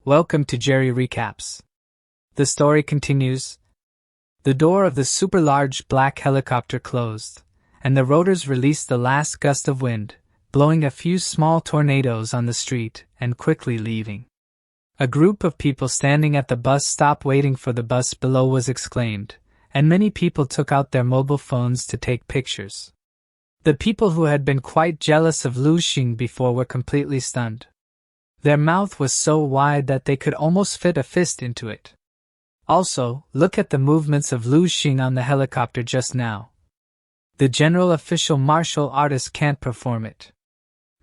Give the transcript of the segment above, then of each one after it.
Welcome to Jerry Recaps. The story continues. The door of the super large black helicopter closed, and the rotors released the last gust of wind, blowing a few small tornadoes on the street and quickly leaving. A group of people standing at the bus stop waiting for the bus below was exclaimed, and many people took out their mobile phones to take pictures. The people who had been quite jealous of Lu Xing before were completely stunned. Their mouth was so wide that they could almost fit a fist into it. Also, look at the movements of Lu Xing on the helicopter just now. The general official martial artist can't perform it.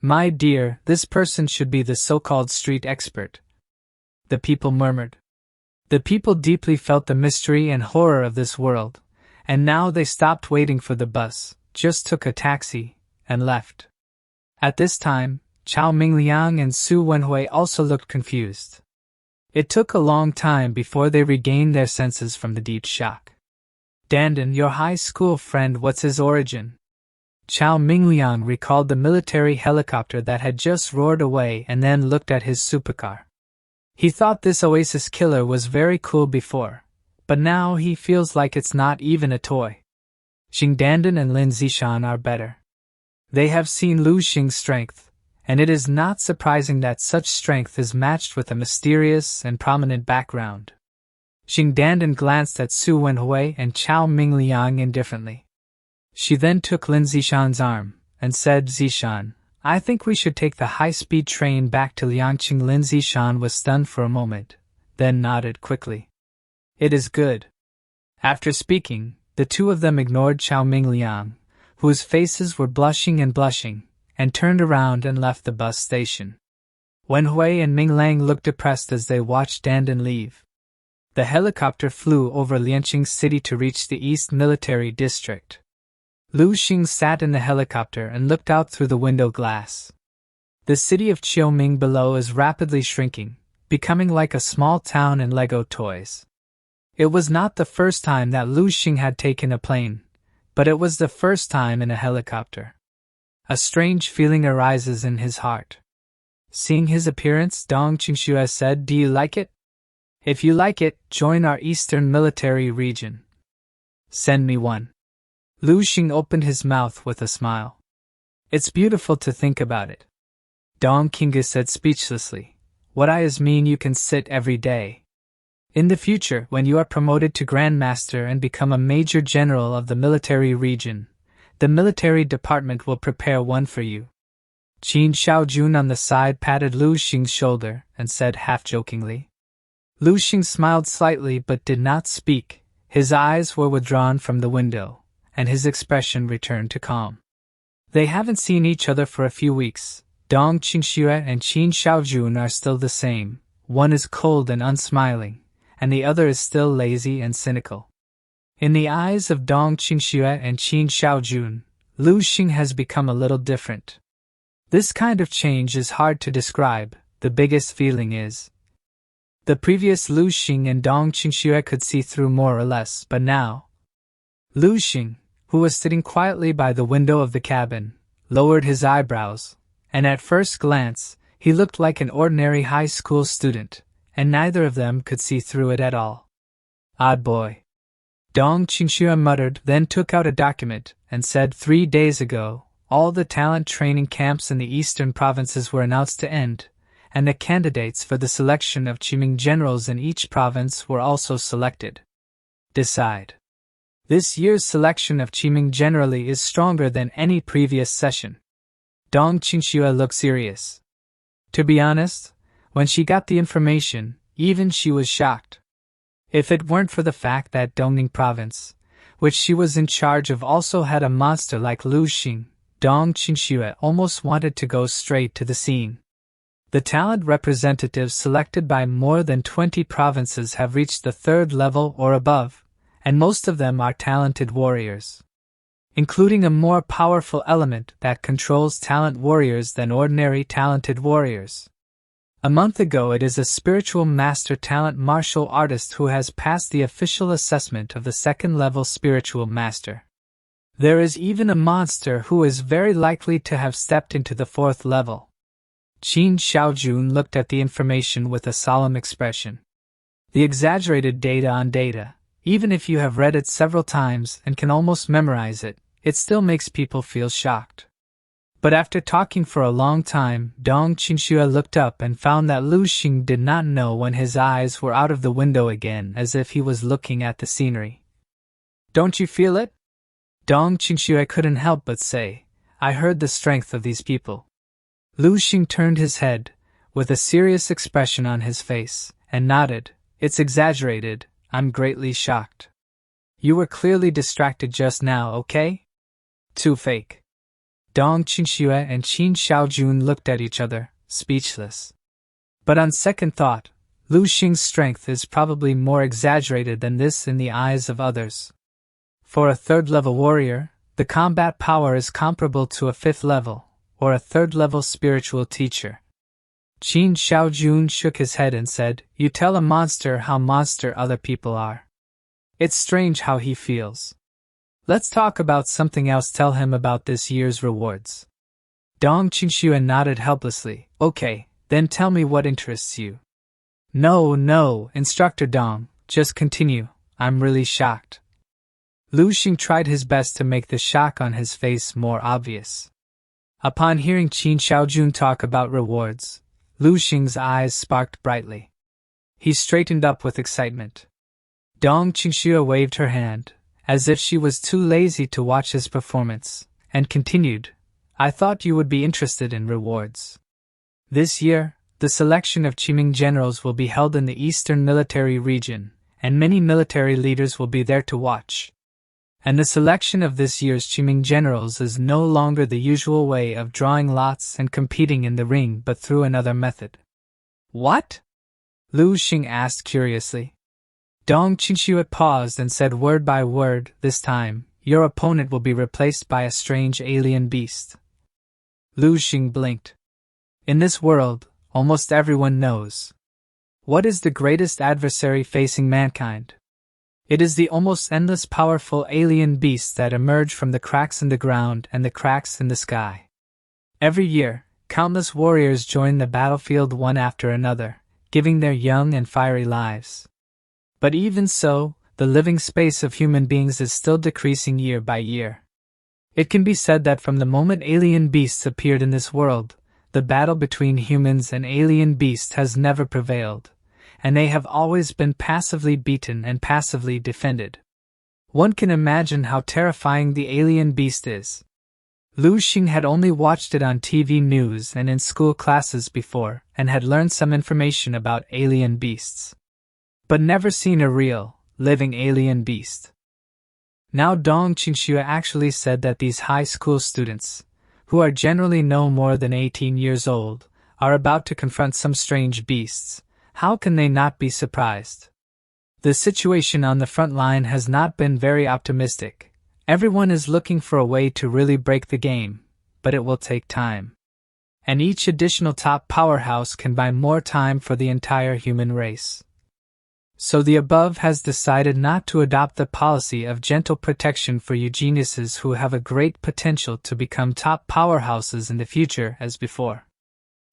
My dear, this person should be the so-called street expert. The people murmured. The people deeply felt the mystery and horror of this world, and now they stopped waiting for the bus, just took a taxi, and left. At this time, Chao Mingliang and Su Wenhui also looked confused. It took a long time before they regained their senses from the deep shock. Dandan, your high school friend, what's his origin? Chao Mingliang recalled the military helicopter that had just roared away and then looked at his supercar. He thought this oasis killer was very cool before, but now he feels like it's not even a toy. Xing Dandan and Lin Zishan are better. They have seen Lu Xing's strength, and it is not surprising that such strength is matched with a mysterious and prominent background. Xing Dandan glanced at Su Wenhui and Chao Mingliang indifferently. She then took Lin Zishan's arm, and said, Zishan, I think we should take the high-speed train back to Liangqing. Lin Zishan was stunned for a moment, then nodded quickly. It is good. After speaking, the two of them ignored Chao Mingliang, whose faces were blushing, and turned around and left the bus station. Wenhui and Minglang looked depressed as they watched Dandan leave. The helicopter flew over Liangqing city to reach the East Military District. Lu Xing sat in the helicopter and looked out through the window glass. The city of Qiuming below is rapidly shrinking, becoming like a small town in Lego toys. It was not the first time that Lu Xing had taken a plane, but it was the first time in a helicopter. A strange feeling arises in his heart. Seeing his appearance, Dong Qingxue said, Do you like it? If you like it, join our Eastern Military Region. Send me one. Lu Xing opened his mouth with a smile. It's beautiful to think about it. Dong Qingxue said speechlessly, What does mean you can sit every day? In the future, when you are promoted to Grand Master and become a Major General of the military region, the military department will prepare one for you. Qin Xiaojun on the side patted Lu Xing's shoulder and said half-jokingly. Lu Xing smiled slightly but did not speak. His eyes were withdrawn from the window, and his expression returned to calm. They haven't seen each other for a few weeks. Dong Qingxue and Qin Xiaojun are still the same. One is cold and unsmiling, and the other is still lazy and cynical. In the eyes of Dong Qingxue and Qin Xiaojun, Lu Xing has become a little different. This kind of change is hard to describe. The biggest feeling is, the previous Lu Xing and Dong Qingxue could see through more or less, but now, Lu Xing, who was sitting quietly by the window of the cabin, lowered his eyebrows, and at first glance, he looked like an ordinary high school student, and neither of them could see through it at all. Odd boy. Dong Qingxue muttered, then took out a document, and said 3 days ago, all the talent training camps in the eastern provinces were announced to end, and the candidates for the selection of Qiming generals in each province were also selected. Decide. This year's selection of Qiming generally is stronger than any previous session. Dong Qingxue looked serious. To be honest, when she got the information, even she was shocked. If it weren't for the fact that Dongning province, which she was in charge of, also had a monster like Lu Xing, Dong Qingxue almost wanted to go straight to the scene. The talent representatives selected by more than 20 provinces have reached the 3rd level or above, and most of them are talented warriors, including a more powerful element that controls talent warriors than ordinary talented warriors. A month ago, it is a spiritual master talent martial artist who has passed the official assessment of the 2nd level spiritual master. There is even a monster who is very likely to have stepped into the 4th level. Qin Xiaojun looked at the information with a solemn expression. The exaggerated data on data, even if you have read it several times and can almost memorize it, it still makes people feel shocked. But after talking for a long time, Dong Qinxue looked up and found that Lu Xing did not know when his eyes were out of the window again, as if he was looking at the scenery. Don't you feel it? Dong Qinxue couldn't help but say, I heard the strength of these people. Lu Xing turned his head, with a serious expression on his face, and nodded. It's exaggerated, I'm greatly shocked. You were clearly distracted just now, okay? Too fake. Dong Qinxue and Qin Xiaojun looked at each other, speechless. But on second thought, Lu Xing's strength is probably more exaggerated than this in the eyes of others. For a third-level warrior, the combat power is comparable to a fifth-level, or a third-level spiritual teacher. Qin Xiaojun shook his head and said, You tell a monster how monster other people are. It's strange how he feels. Let's talk about something else. Tell him about this year's rewards. Dong Qinxue nodded helplessly. Okay, then tell me what interests you. No, Instructor Dong, just continue. I'm really shocked. Lu Xing tried his best to make the shock on his face more obvious. Upon hearing Qin Xiaojun talk about rewards, Lu Xing's eyes sparked brightly. He straightened up with excitement. Dong Qinxue waved her hand, as if she was too lazy to watch his performance, and continued, I thought you would be interested in rewards. This year, the selection of Qiming generals will be held in the Eastern Military Region, and many military leaders will be there to watch. And the selection of this year's Qiming generals is no longer the usual way of drawing lots and competing in the ring but through another method. What? Lu Xing asked curiously. Dong Qinxue paused and said word by word, this time, your opponent will be replaced by a strange alien beast. Lu Xing blinked. In this world, almost everyone knows. What is the greatest adversary facing mankind? It is the almost endless powerful alien beasts that emerge from the cracks in the ground and the cracks in the sky. Every year, countless warriors join the battlefield one after another, giving their young and fiery lives. But even so, the living space of human beings is still decreasing year by year. It can be said that from the moment alien beasts appeared in this world, the battle between humans and alien beasts has never prevailed, and they have always been passively beaten and passively defended. One can imagine how terrifying the alien beast is. Lu Xing had only watched it on TV news and in school classes before, and had learned some information about alien beasts, but never seen a real, living alien beast. Now Dong Qinxue actually said that these high school students, who are generally no more than 18 years old, are about to confront some strange beasts. How can they not be surprised? The situation on the front line has not been very optimistic. Everyone is looking for a way to really break the game, but it will take time. And each additional top powerhouse can buy more time for the entire human race. So the above has decided not to adopt the policy of gentle protection for you geniuses who have a great potential to become top powerhouses in the future as before,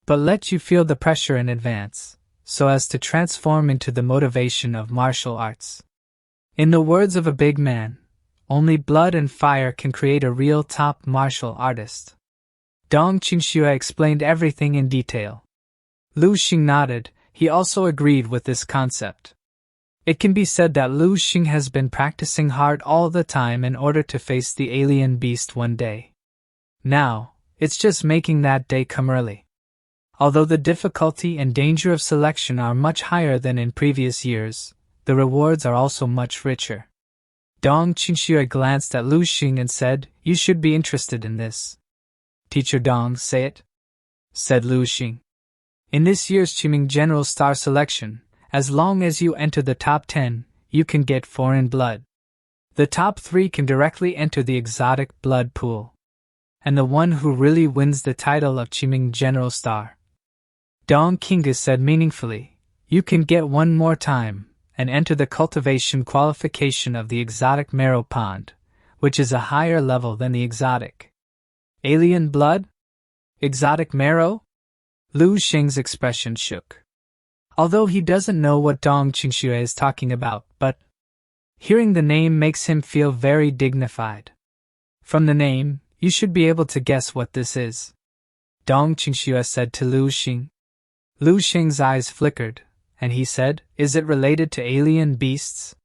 but let you feel the pressure in advance, so as to transform into the motivation of martial arts. In the words of a big man, only blood and fire can create a real top martial artist. Dong Qinxue explained everything in detail. Lu Xing nodded. He also agreed with this concept. It can be said that Lu Xing has been practicing hard all the time in order to face the alien beast one day. Now, it's just making that day come early. Although the difficulty and danger of selection are much higher than in previous years, the rewards are also much richer. Dong Qinxue glanced at Lu Xing and said, You should be interested in this. Teacher Dong, say it, said Lu Xing. In this year's Qiming General Star Selection, as long as you enter the top 10, you can get foreign blood. The top 3 can directly enter the exotic blood pool. And the one who really wins the title of Qiming General Star. Dong Kinga said meaningfully, You can get one more time, and enter the cultivation qualification of the exotic marrow pond, which is a higher level than the exotic. Alien blood? Exotic marrow? Lu Sheng's expression shook. Although he doesn't know what Dong Qingxue is talking about, but hearing the name makes him feel very dignified. From the name, you should be able to guess what this is, Dong Qingxue said to Lu Xing. Lu Xing's eyes flickered, and he said, "Is it related to alien beasts?"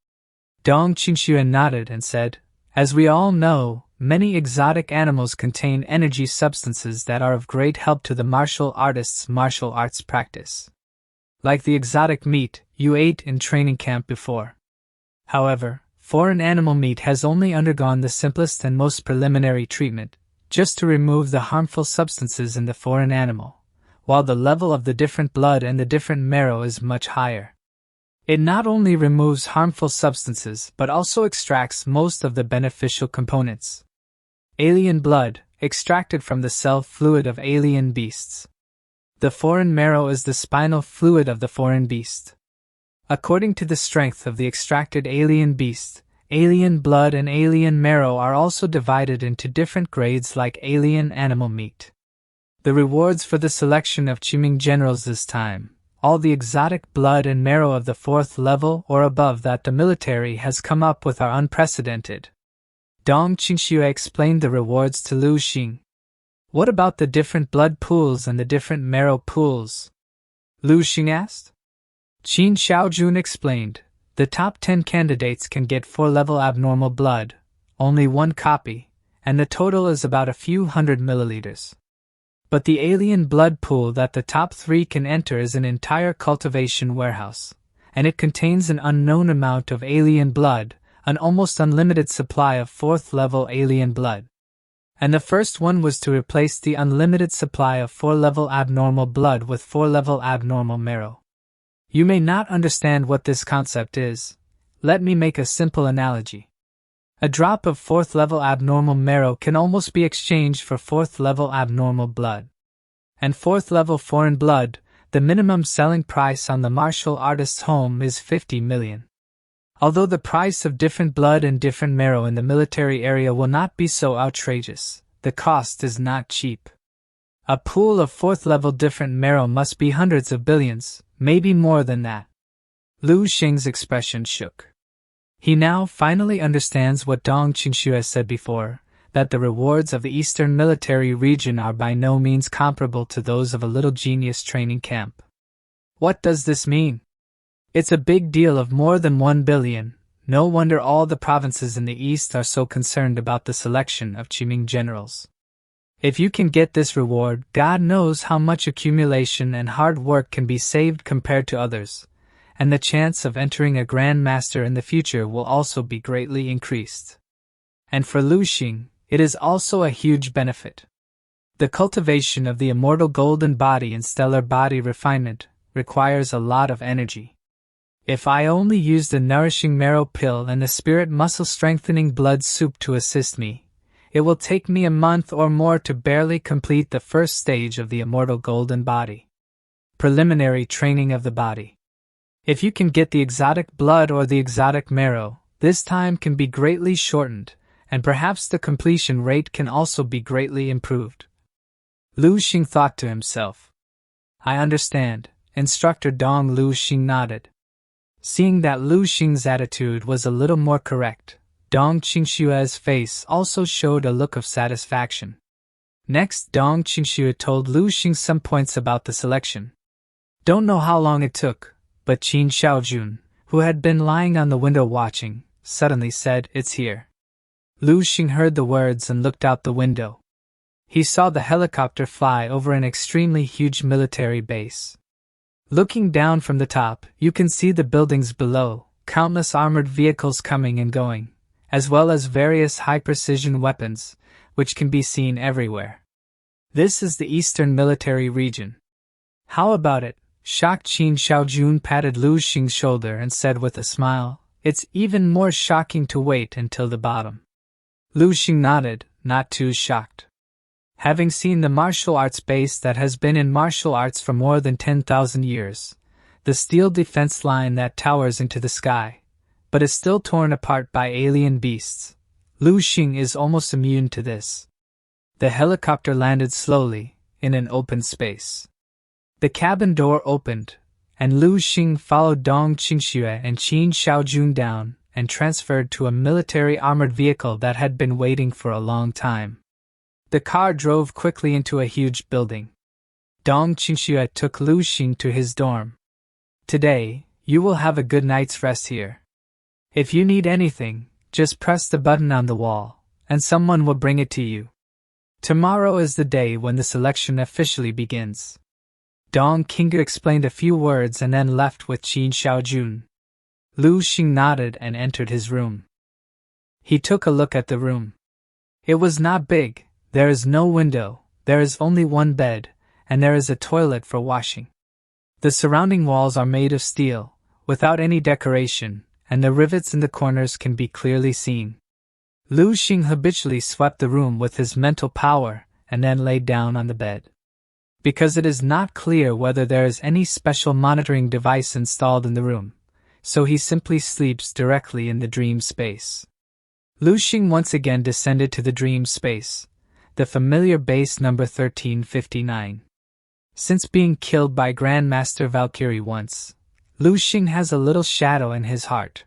Dong Qingxue nodded and said, "As we all know, many exotic animals contain energy substances that are of great help to the martial artist's martial arts practice. Like the exotic meat you ate in training camp before. However, foreign animal meat has only undergone the simplest and most preliminary treatment, just to remove the harmful substances in the foreign animal, while the level of the different blood and the different marrow is much higher. It not only removes harmful substances but also extracts most of the beneficial components. Alien blood, extracted from the cell fluid of alien beasts. The foreign marrow is the spinal fluid of the foreign beast. According to the strength of the extracted alien beast, alien blood and alien marrow are also divided into different grades like alien animal meat. The rewards for the selection of Qiming generals this time, all the exotic blood and marrow of the 4th level or above that the military has come up with are unprecedented." Dong Qingxue explained the rewards to Lu Xing. "What about the different blood pools and the different marrow pools?" Lu Xing asked. Qin Xiaojun explained, "The top 10 candidates can get 4-level abnormal blood, only 1 copy, and the total is about a few hundred milliliters. But the alien blood pool that the top 3 can enter is an entire cultivation warehouse, and it contains an unknown amount of alien blood, an almost unlimited supply of 4th-level alien blood. And the first one was to replace the unlimited supply of 4-level abnormal blood with 4-level abnormal marrow. You may not understand what this concept is. Let me make a simple analogy. A drop of 4th-level abnormal marrow can almost be exchanged for 4th-level abnormal blood. And 4th-level foreign blood, the minimum selling price on the martial artist's home is 50 million. Although the price of different blood and different marrow in the military area will not be so outrageous, the cost is not cheap. A pool of 4th-level different marrow must be hundreds of billions, maybe more than that." Lu Xing's expression shook. He now finally understands what Dong Qingxue said before, that the rewards of the Eastern military region are by no means comparable to those of a little genius training camp. What does this mean? It's a big deal of more than 1 billion. No wonder all the provinces in the East are so concerned about the selection of Qiming generals. If you can get this reward, God knows how much accumulation and hard work can be saved compared to others, and the chance of entering a Grand Master in the future will also be greatly increased. And for Lu Xing, it is also a huge benefit. The cultivation of the immortal golden body and stellar body refinement requires a lot of energy. If I only used the nourishing marrow pill and the spirit muscle strengthening blood soup to assist me, it will take me a month or more to barely complete the first stage of the immortal golden body. Preliminary training of the body. If you can get the exotic blood or the exotic marrow, this time can be greatly shortened, and perhaps the completion rate can also be greatly improved." Lu Xing thought to himself. "I understand." Instructor Dong Lu Xing nodded. Seeing that Lu Xing's attitude was a little more correct, Dong Qingxue's face also showed a look of satisfaction. Next, Dong Qingxue told Lu Xing some points about the selection. Don't know how long it took, but Qin Xiaojun, who had been lying on the window watching, suddenly said, "It's here." Lu Xing heard the words and looked out the window. He saw the helicopter fly over an extremely huge military base. Looking down from the top, you can see the buildings below, countless armored vehicles coming and going, as well as various high-precision weapons, which can be seen everywhere. This is the Eastern Military Region. How about it? Shocked Qin Xiaojun patted Lu Xing's shoulder and said with a smile, "It's even more shocking to wait until the bottom." Lu Xing nodded, not too shocked. Having seen the martial arts base that has been in martial arts for more than 10,000 years, the steel defense line that towers into the sky, but is still torn apart by alien beasts, Lu Xing is almost immune to this. The helicopter landed slowly, in an open space. The cabin door opened, and Lu Xing followed Dong Qingxue and Qin Xiaojun down and transferred to a military armored vehicle that had been waiting for a long time. The car drove quickly into a huge building. Dong Qingxue took Lu Xing to his dorm. "Today, you will have a good night's rest here. If you need anything, just press the button on the wall, and someone will bring it to you. Tomorrow is the day when the selection officially begins." Dong Qingxue explained a few words and then left with Qin Xiaojun. Lu Xing nodded and entered his room. He took a look at the room. It was not big, there is no window, there is only one bed, and there is a toilet for washing. The surrounding walls are made of steel, without any decoration, and the rivets in the corners can be clearly seen. Lu Xing habitually swept the room with his mental power and then laid down on the bed. Because it is not clear whether there is any special monitoring device installed in the room, so he simply sleeps directly in the dream space. Lu Xing once again descended to the dream space, the familiar base number 1359. Since being killed by Grandmaster Valkyrie once, Lu Xing has a little shadow in his heart.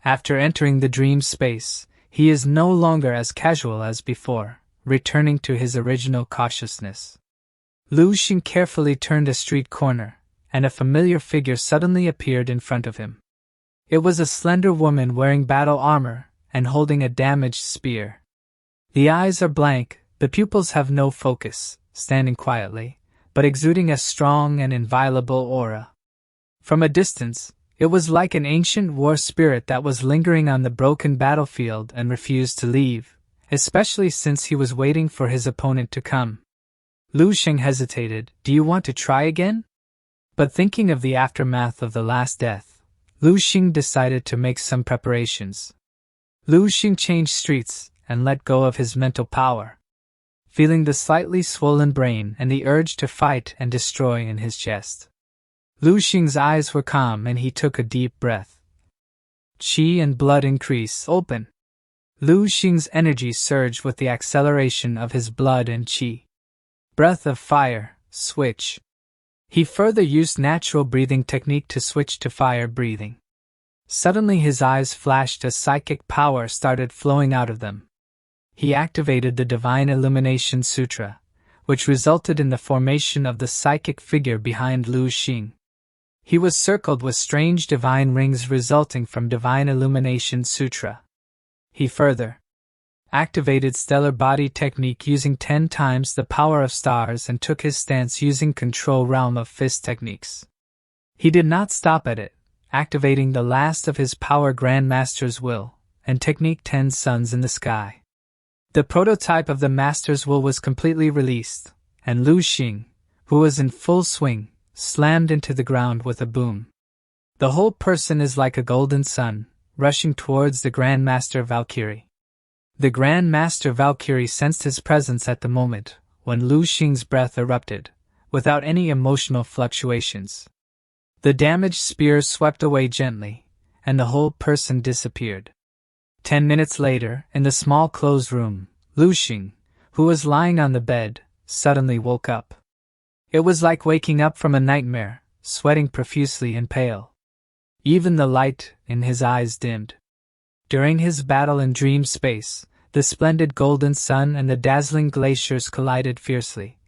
After entering the dream space, he is no longer as casual as before, returning to his original cautiousness. Lu Xing carefully turned a street corner, and a familiar figure suddenly appeared in front of him. It was a slender woman wearing battle armor and holding a damaged spear. The eyes are blank, the pupils have no focus, standing quietly, but exuding a strong and inviolable aura. From a distance, it was like an ancient war spirit that was lingering on the broken battlefield and refused to leave, especially since he was waiting for his opponent to come. Lu Xing hesitated. "Do you want to try again?" But thinking of the aftermath of the last death, Lu Xing decided to make some preparations. Lu Xing changed streets and let go of his mental power, feeling the slightly swollen brain and the urge to fight and destroy in his chest. Lu Xing's eyes were calm and he took a deep breath. Qi and blood increase. Open. Lu Xing's energy surged with the acceleration of his blood and qi. Breath of fire, switch. He further used natural breathing technique to switch to fire breathing. Suddenly his eyes flashed as psychic power started flowing out of them. He activated the Divine Illumination Sutra, which resulted in the formation of the psychic figure behind Lu Xing. He was circled with strange divine rings resulting from Divine Illumination Sutra. He further activated stellar body technique using 10 times the power of stars and took his stance using control realm of fist techniques. He did not stop at it, activating the last of his power Grandmaster's will, and technique 10 suns in the sky. The prototype of the Master's will was completely released, and Lu Xing, who was in full swing, slammed into the ground with a boom. The whole person is like a golden sun, rushing towards the Grandmaster Valkyrie. The Grandmaster Valkyrie sensed his presence at the moment when Lu Xing's breath erupted, without any emotional fluctuations. The damaged spear swept away gently, and the whole person disappeared. 10 minutes later, in the small closed room, Lu Xing, who was lying on the bed, suddenly woke up. It was like waking up from a nightmare, sweating profusely and pale. Even the light in his eyes dimmed. During his battle in dream space, the splendid golden sun and the dazzling glaciers collided fiercely.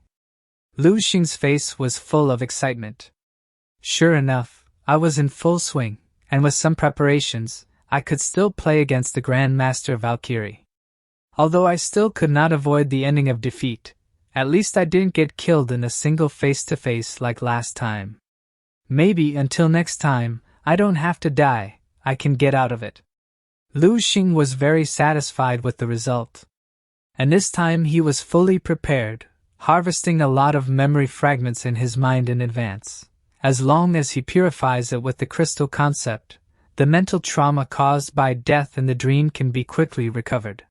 Lu Xing's face was full of excitement. Sure enough, I was in full swing, and with some preparations, I could still play against the Grandmaster Valkyrie. Although I still could not avoid the ending of defeat, at least I didn't get killed in a single face-to-face like last time. Maybe until next time, I don't have to die, I can get out of it. Lu Xing was very satisfied with the result. And this time he was fully prepared, harvesting a lot of memory fragments in his mind in advance. As long as he purifies it with the crystal concept, the mental trauma caused by death in the dream can be quickly recovered.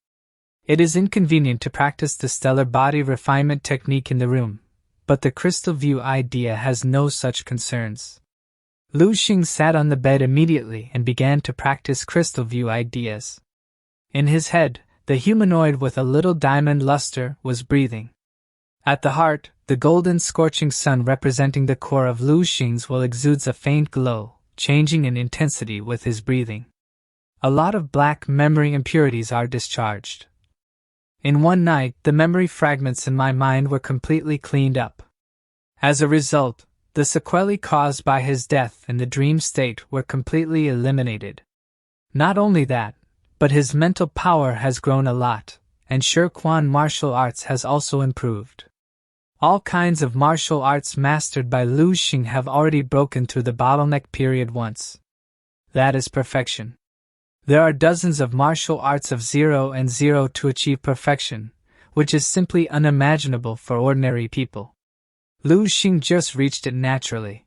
It is inconvenient to practice the stellar body refinement technique in the room, but the crystal view idea has no such concerns. Lu Xing sat on the bed immediately and began to practice crystal view ideas. In his head, the humanoid with a little diamond luster was breathing. At the heart, the golden scorching sun representing the core of Lu Xing's will exudes a faint glow, changing in intensity with his breathing. A lot of black memory impurities are discharged. In one night, the memory fragments in my mind were completely cleaned up. As a result, the sequelae caused by his death in the dream state were completely eliminated. Not only that, but his mental power has grown a lot, and Shirquan martial arts has also improved. All kinds of martial arts mastered by Lu Xing have already broken through the bottleneck period once. That is perfection. There are dozens of martial arts of 0 and 0 to achieve perfection, which is simply unimaginable for ordinary people. Lu Xing just reached it naturally.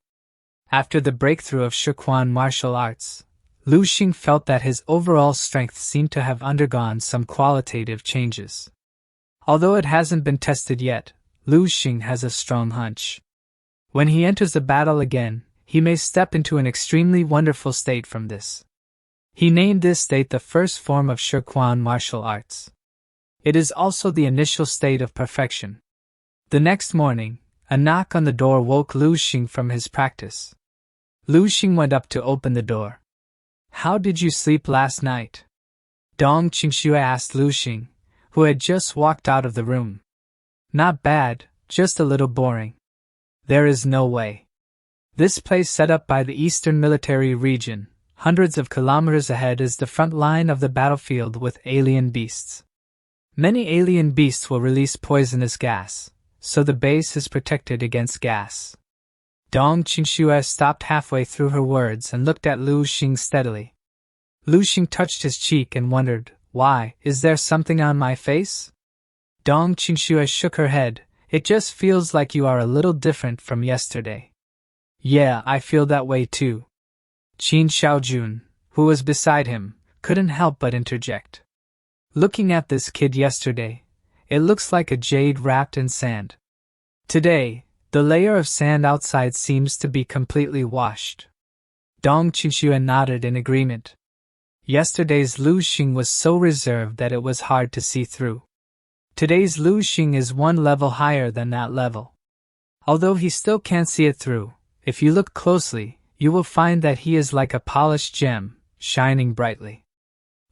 After the breakthrough of Shirquan martial arts, Lu Xing felt that his overall strength seemed to have undergone some qualitative changes. Although it hasn't been tested yet, Lu Xing has a strong hunch. When he enters the battle again, he may step into an extremely wonderful state from this. He named this state the first form of Shirquan martial arts. It is also the initial state of perfection. The next morning, a knock on the door woke Lu Xing from his practice. Lu Xing went up to open the door. "How did you sleep last night?" Dong Qingxue asked Lu Xing, who had just walked out of the room. "Not bad, just a little boring." "There is no way. This place set up by the Eastern Military Region, hundreds of kilometers ahead, is the front line of the battlefield with alien beasts. Many alien beasts will release poisonous gas, so the base is protected against gas." Dong Qingxue stopped halfway through her words and looked at Lu Xing steadily. Lu Xing touched his cheek and wondered, "Why, is there something on my face?" Dong Qingxue shook her head. "It just feels like you are a little different from yesterday." "Yeah, I feel that way too." Qin Xiaojun, who was beside him, couldn't help but interject. "Looking at this kid yesterday, it looks like a jade wrapped in sand. Today, the layer of sand outside seems to be completely washed." Dong Qingxue nodded in agreement. Yesterday's Lu Xing was so reserved that it was hard to see through. Today's Lu Xing is one level higher than that level. Although he still can't see it through, if you look closely, you will find that he is like a polished gem, shining brightly.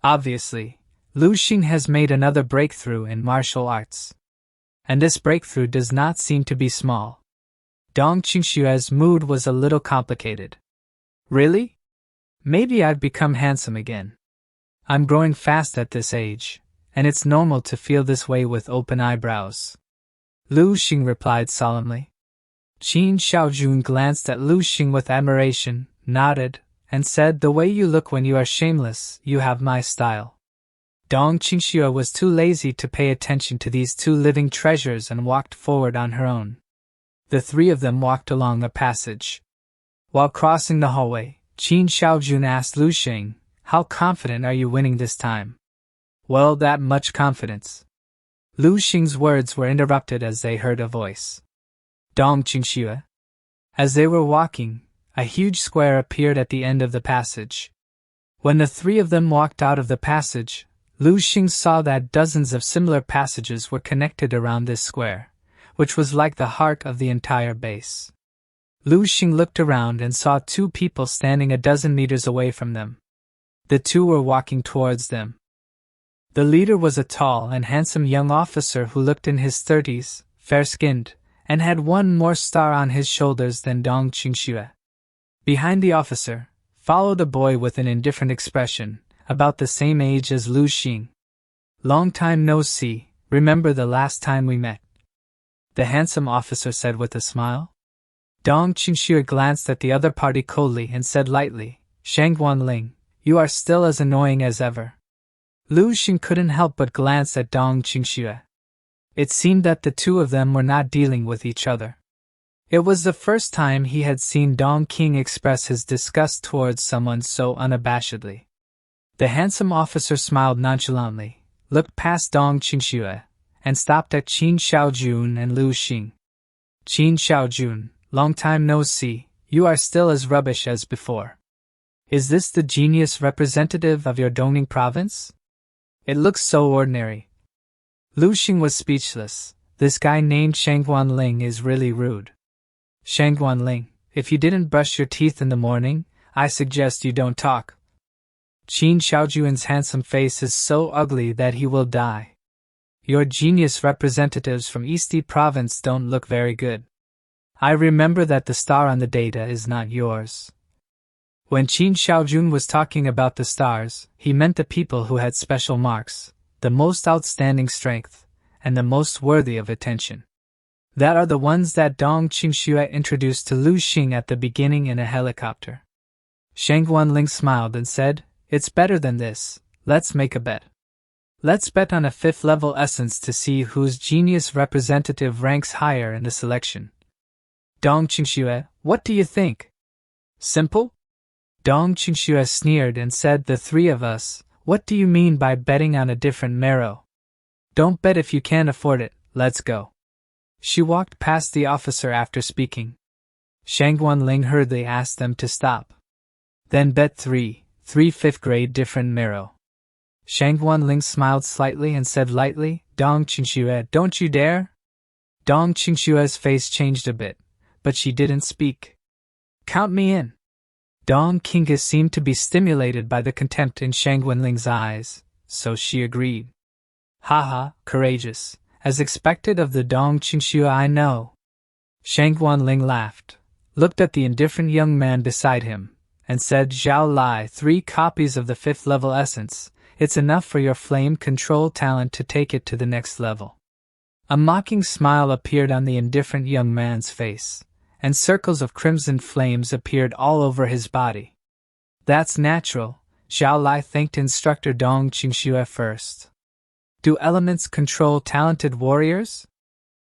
Obviously, Lu Xing has made another breakthrough in martial arts. And this breakthrough does not seem to be small. Dong Qingxue's mood was a little complicated. "Really? Maybe I've become handsome again. I'm growing fast at this age, and it's normal to feel this way with open eyebrows." Lu Xing replied solemnly. Qin Xiaojun glanced at Lu Xing with admiration, nodded, and said, "The way you look when you are shameless, you have my style." Dong Qingxue was too lazy to pay attention to these two living treasures and walked forward on her own. The three of them walked along the passage. While crossing the hallway, Qin Xiaojun asked Lu Xing, "How confident are you winning this time?" "Well, that much confidence." Lu Xing's words were interrupted as they heard a voice. "Dong Qingxue." As they were walking, a huge square appeared at the end of the passage. When the three of them walked out of the passage, Lu Xing saw that dozens of similar passages were connected around this square, which was like the heart of the entire base. Lu Xing looked around and saw two people standing a dozen meters away from them. The two were walking towards them. The leader was a tall and handsome young officer who looked in his 30s, fair-skinned, and had one more star on his shoulders than Dong Qingxue. Behind the officer, followed a boy with an indifferent expression, about the same age as Lu Xing. "Long time no see, remember the last time we met?" the handsome officer said with a smile. Dong Qingxue glanced at the other party coldly and said lightly, "Sheng Wanling, you are still as annoying as ever." Lu Xing couldn't help but glance at Dong Qingxue. It seemed that the two of them were not dealing with each other. It was the first time he had seen Dong Qing express his disgust towards someone so unabashedly. The handsome officer smiled nonchalantly, looked past Dong Qingxue, and stopped at Qin Xiaojun and Lu Xing. "Qin Xiaojun, long time no see, you are still as rubbish as before. Is this the genius representative of your Dongning province? It looks so ordinary." Lu Xing was speechless. This guy named Sheng is really rude. Sheng, if you didn't brush your teeth in the morning, I suggest you don't talk. Qin Shaojuan's handsome face is so ugly that he will die. Your genius representatives from Easti province don't look very good. I remember that the star on the data is not yours. When Qin Shaojun was talking about the stars, he meant the people who had special marks, the most outstanding strength, and the most worthy of attention. That are the ones that Dong Qingxue introduced to Lu Xing at the beginning in a helicopter. Sheng Guanling smiled and said, "It's better than this, let's make a bet. Let's bet on a 5th level essence to see whose genius representative ranks higher in the selection." Dong Qingxue, what do you think? Simple? Dong Qingxue sneered and said, "The three of us, what do you mean by betting on a different marrow? Don't bet if you can't afford it, let's go." She walked past the officer after speaking. Shang Guanling hurriedly asked them to stop. Then bet three 5th grade different marrow. Shang Guanling smiled slightly and said lightly, "Dong Qingxue, don't you dare?" Dong Qingxue's face changed a bit, but she didn't speak. "Count me in." Dong Qingge seemed to be stimulated by the contempt in Shang Guanling's eyes, so she agreed. "Haha, courageous, as expected of the Dong Qingxue I know." Shang Guanling laughed, looked at the indifferent young man beside him, and said, "Zhao Lai, 3 copies of the 5th level essence, it's enough for your flame control talent to take it to the next level." A mocking smile appeared on the indifferent young man's face, and circles of crimson flames appeared all over his body. "That's natural," Zhao Lai thanked instructor Dong Qingxue first. "Do elements control talented warriors?"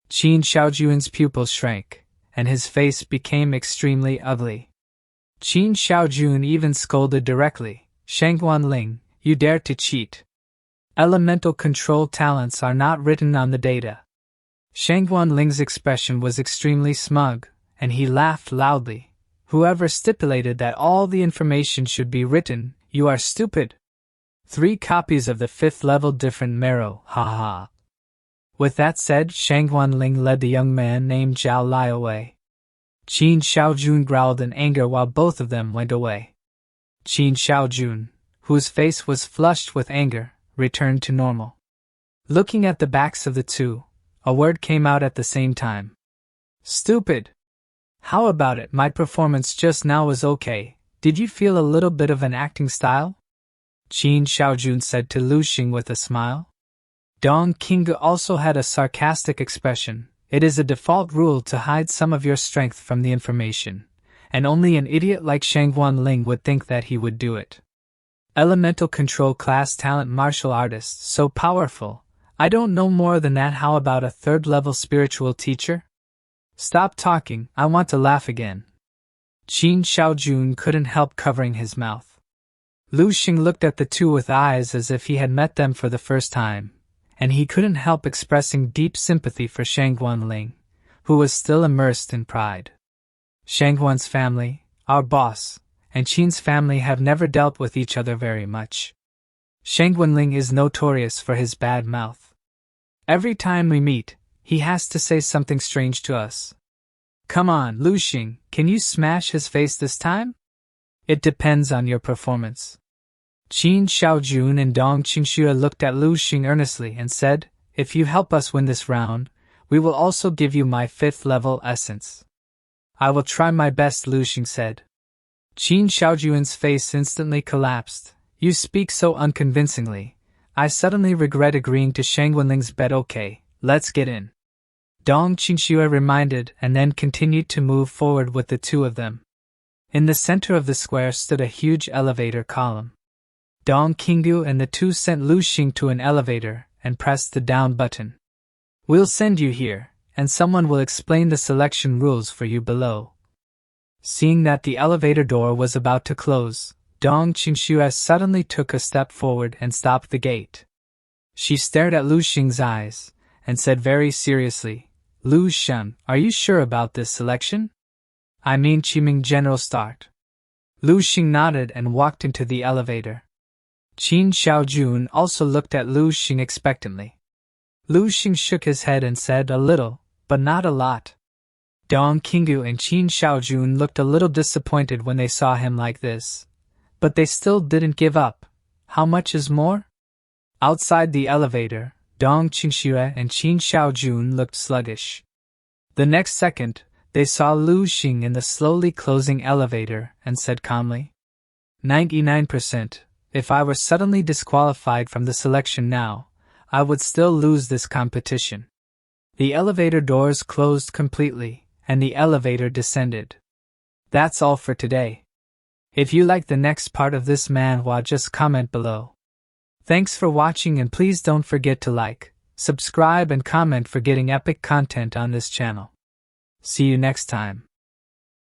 Qin Shaojuan's pupils shrank, and his face became extremely ugly. Qin Shaojun even scolded directly, "Shang Guanling, you dare to cheat. Elemental control talents are not written on the data." Shang Guanling's expression was extremely smug, and he laughed loudly. "Whoever stipulated that all the information should be written, you are stupid. 3 copies of the 5th level different marrow, ha. With that said, Shang Guanling led the young man named Zhao Lai away. Qin Shaojun growled in anger while both of them went away. Qin Shaojun, whose face was flushed with anger, returned to normal. Looking at the backs of the two, a word came out at the same time. "Stupid! How about it? My performance just now was okay. Did you feel a little bit of an acting style?" Qin Shaojun said to Lu Xing with a smile. Dong Qingge also had a sarcastic expression. "It is a default rule to hide some of your strength from the information, and only an idiot like Shang Guanling would think that he would do it. Elemental control class talent martial artist, so powerful. I don't know more than that. How about a 3rd level spiritual teacher? Stop talking, I want to laugh again." Qin Shaojun couldn't help covering his mouth. Lu Xing looked at the two with eyes as if he had met them for the first time, and he couldn't help expressing deep sympathy for Shang Guanling, who was still immersed in pride. Shang Guan's family, our boss, and Qin's family have never dealt with each other very much. Shang Guanling is notorious for his bad mouth. Every time we meet, he has to say something strange to us. Come on, Lu Xing, can you smash his face this time? It depends on your performance. Qin Shaojun and Dong Qingxue looked at Lu Xing earnestly and said, "If you help us win this round, we will also give you my 5th level essence." "I will try my best," Lu Xing said. Qin Shaojuan's face instantly collapsed. "You speak so unconvincingly. I suddenly regret agreeing to Shang Guanling's bet. Okay, let's get in." Dong Qingxue reminded and then continued to move forward with the two of them. In the center of the square stood a huge elevator column. Dong Qinggu and the two sent Lu Xing to an elevator and pressed the down button. "We'll send you here, and someone will explain the selection rules for you below." Seeing that the elevator door was about to close, Dong Qingxue suddenly took a step forward and stopped the gate. She stared at Lu Xing's eyes and said very seriously, "Lu Xing, are you sure about this selection? I mean Qiming General Start." Lu Xing nodded and walked into the elevator. Qin Shaojun also looked at Lu Xing expectantly. Lu Xing shook his head and said, "A little, but not a lot." Dong Qinggu and Qin Shaojun looked a little disappointed when they saw him like this. But they still didn't give up. How much is more? Outside the elevator, Dong Qingxue and Qin Shaojun looked sluggish. The next second, they saw Lu Xing in the slowly closing elevator and said calmly, 99%. If I were suddenly disqualified from the selection now, I would still lose this competition. The elevator doors closed completely, and the elevator descended. That's all for today. If you like the next part of this manhwa, just comment below. Thanks for watching, and please don't forget to like, subscribe and comment for getting epic content on this channel. See you next time.